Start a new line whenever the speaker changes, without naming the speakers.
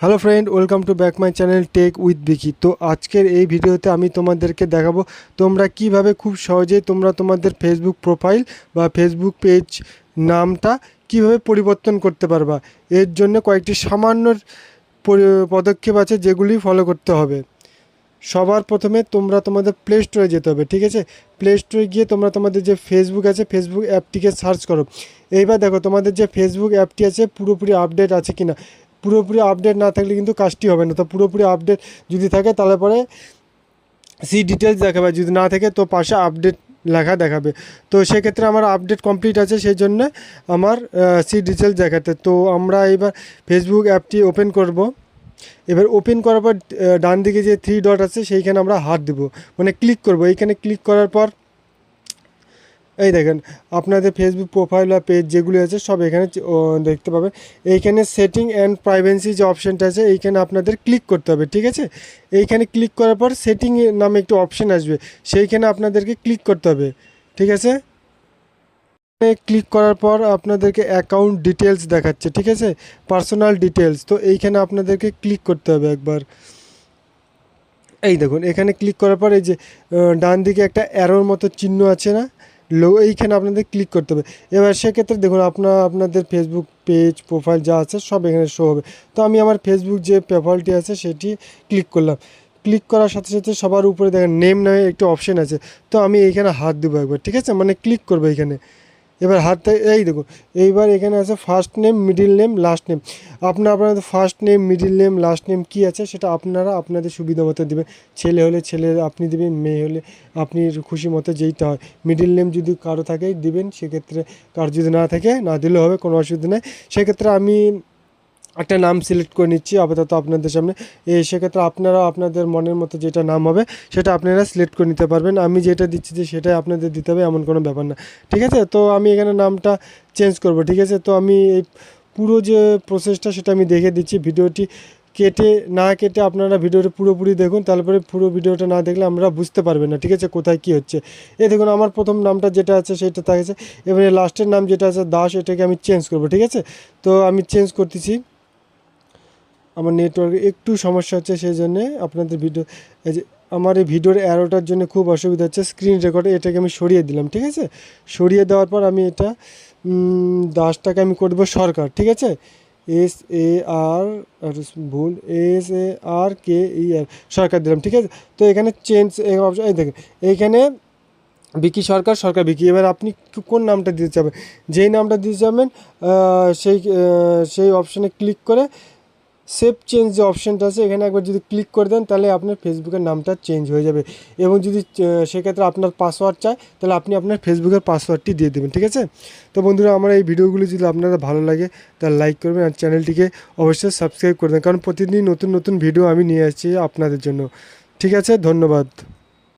Hello friend, welcome to back my channel tech with Vicky. তো আজকের এই ভিডিওতে আমি তোমাদেরকে দেখাবো তোমরা কিভাবে খুব সহজেই তোমরা তোমাদের ফেসবুক প্রোফাইল বা ফেসবুক পেজ নামটা কিভাবে পরিবর্তন করতে পারবা। এর জন্য কয়েকটি সামান্য পদক্ষেপ আছে যেগুলি ফলো করতে হবে। সবার প্রথমে তোমরা তোমাদের প্লে স্টোরে যেতে হবে, ঠিক আছে। প্লে স্টোরে গিয়ে তোমরা তোমাদের যে ফেসবুক আছে ফেসবুক অ্যাপটিকে সার্চ করো। এইবার দেখো তোমাদের যে ফেসবুক অ্যাপটি আছে পুরোপুরি আপডেট আছে কিনা। পুরোপুরি আপডেট না থাকলে কিন্তু কাজটি হবে না। তো পুরোপুরি আপডেট যদি থাকে তাহলে পরে সি ডিটেলস দেখাবে, যদি না থাকে তো পাশে আপডেট লেখা দেখাবে। তো সেক্ষেত্রে আমার আপডেট কমপ্লিট আছে, সেই জন্য আমার সি ডিটেলস দেখাতে। তো আমরা এবার ফেসবুক অ্যাপটি ওপেন করব। এবার ওপেন করার পর ডান দিকে যে থ্রি ডট আছে সেইখানে আমরা হাত দেবো, মানে ক্লিক করব। এইখানে ক্লিক করার পর এই দেখেন আপনাদের ফেসবুক প্রোফাইল বা পেজ যেগুলি আছে সব এখানে দেখতে পাবেন। এইখানে সেটিং অ্যান্ড প্রাইভেসি যে অপশানটা আছে এইখানে আপনাদের ক্লিক করতে হবে, ঠিক আছে। এইখানে ক্লিক করার পর সেটিং নামে একটি অপশান আসবে, সেইখানে আপনাদেরকে ক্লিক করতে হবে, ঠিক আছে। ক্লিক করার পর আপনাদেরকে অ্যাকাউন্ট ডিটেলস দেখাচ্ছে, ঠিক আছে, পার্সোনাল ডিটেলস। তো এইখানে আপনাদেরকে ক্লিক করতে হবে একবার। এই দেখুন এখানে ক্লিক করার পর এই যে ডান দিকে একটা অ্যারোর মতো চিহ্ন আছে না, এইখানে আপনাদের ক্লিক করতে হবে। এবার সেক্ষেত্রে দেখুন আপনাদের ফেসবুক পেজ প্রোফাইল যা আছে সব এখানে শো হবে। তো আমি আমার ফেসবুক যে প্রোফাইলটি আছে সেটি ক্লিক করলাম। ক্লিক করার সাথে সাথে সবার উপরে দেখেন নেম নামে একটি অপশান আছে। তো আমি এইখানে হাত দেবো একবার, ঠিক আছে, মানে ক্লিক করবো এইখানে। এবার হাতটা এই দেখুন এইবার এখানে আছে first name, middle name, last name. আপনাদের first name, middle name, last name কী আছে সেটা আপনারা আপনাদের সুবিধা মতো দেবেন। ছেলে হলে ছেলে আপনি দেবেন, মেয়ে হলে আপনি খুশি মতো যেইটা হয়। মিডিল নেম যদি কারো থাকে দিবেন, সেক্ষেত্রে কারো যদি না থাকে না দিলেও হবে, কোনো অসুবিধা নেই। সেক্ষেত্রে আমি একটা নাম সিলেক্ট করে নিচ্ছি আপাতত আপনাদের সামনে। সেক্ষেত্রে আপনারা আপনাদের মনের মতো যেটা নাম হবে সেটা আপনারা সিলেক্ট করে নিতে পারবেন। আমি যেটা দিচ্ছি যে সেটাই আপনাদের দিতে হবে, এমন কোনো ব্যাপার না, ঠিক আছে। তো আমি এখানে নামটা চেঞ্জ করব, ঠিক আছে। তো আমি এই পুরো যে প্রসেসটা সেটা আমি দেখে দিচ্ছি। ভিডিওটি কেটে আপনারা ভিডিওটা পুরোপুরি দেখুন, তারপরে পুরো ভিডিওটা না দেখলে আমরা বুঝতে পারবেন না, ঠিক আছে, কোথায় কী হচ্ছে। এই দেখুন আমার প্রথম নামটা যেটা আছে সেটা থাকছে। এবারে লাস্টের নাম যেটা আছে দাস, এটাকে আমি চেঞ্জ করব, ঠিক আছে। তো আমি চেঞ্জ করতেছি। আমার নেটওয়ার্কে একটু সমস্যা হচ্ছে, সেই জন্যে আপনাদের ভিডিও এই যে আমার এই ভিডিওর অ্যারোটার জন্য খুব অসুবিধা হচ্ছে। স্ক্রিন রেকর্ডে এটাকে আমি সরিয়ে দিলাম, ঠিক আছে। সরিয়ে দেওয়ার পর আমি এটা দাসটাকে আমি করে দেবো সরকার, ঠিক আছে। SAR ভুল SARKER সরকার দিলাম, ঠিক আছে। তো এখানে চেঞ্জ অপশন এই দেখেন এইখানে বিকি সরকার, সরকার বিকি। এবার আপনি কোন নামটা দিতে চাবেন, যেই নামটা দিতে চাবেন সেই অপশানে ক্লিক করে সেভ চেঞ্জ যে অপশানটা আছে এখানে একবার যদি ক্লিক করে দেন তাহলে আপনার ফেসবুকের নামটা চেঞ্জ হয়ে যাবে। এবং যদি সেক্ষেত্রে আপনার পাসওয়ার্ড চায় তাহলে আপনি আপনার ফেসবুকের পাসওয়ার্ডটি দিয়ে দেবেন, ঠিক আছে। তো বন্ধুরা আমার এই ভিডিওগুলি যদি আপনারা ভালো লাগে তাহলে লাইক করবেন আর চ্যানেলটিকে অবশ্যই সাবস্ক্রাইব করে দেন, কারণ প্রতিদিন নতুন নতুন ভিডিও আমি নিয়ে আসছি আপনাদের জন্য, ঠিক আছে। ধন্যবাদ।